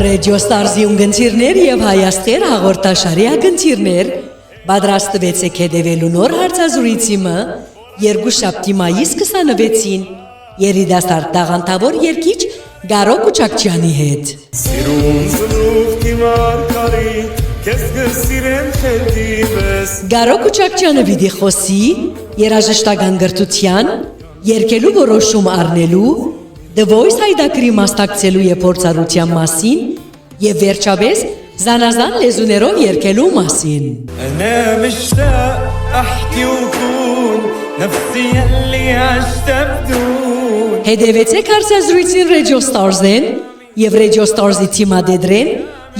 Radio Stars-ի ունգընթիրներ եւ Հայաստեր հաղորդաշարի ակնթիրներ պատրաստվեցեք հետևելու նոր հարցազրույցը երկուշաբթի մայիս 26-ին երիտասարդ տաղանդավոր երգիչ Գարո Կուչակչյանի հետ։ Գարո Կուչակչյանը պիտի խոսի երաժշտական գրթության, երգելու որոշում առնելու, The Voice հայդակրի մասնակցելու եւ փորձառության մասին եւ վերջապես զանազան լեզուներով երգելու մասին։ Հետևեցեք հարցազրույցին Radio Stars-ին եւ Radio Stars-ի թիմադեդրեն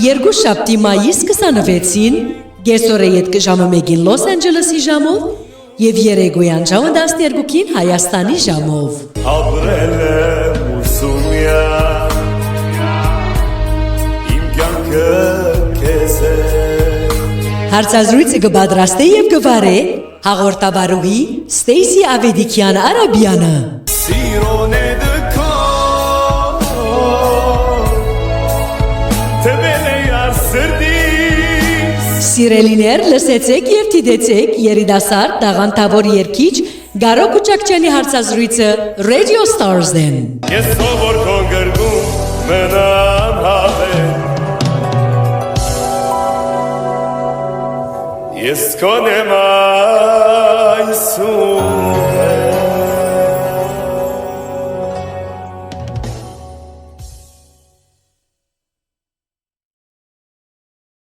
երկուշաբթի մայիս 26-ին գեսօրե յետք ժամը 1-ին Լոս Անջելեսի ժամով եւ երեկոյան ժամը 12-ին Հայաստանի ժամով։ Հարցազրույցը կպատրաստե եւ կվարե հաղորդավարուհի Ստեյսի Ավեդիկյան Արաբյանը։ Սիրելիներ, լսեցեք եւ դիտեցեք երիտասարդ տաղանդավոր երգիչ Գարո Կուչակչյանի հարցազրույցը Radio Stars-ին։ Ես ով որ գրգում մնամ հավեր Ես կոնեմ այսուր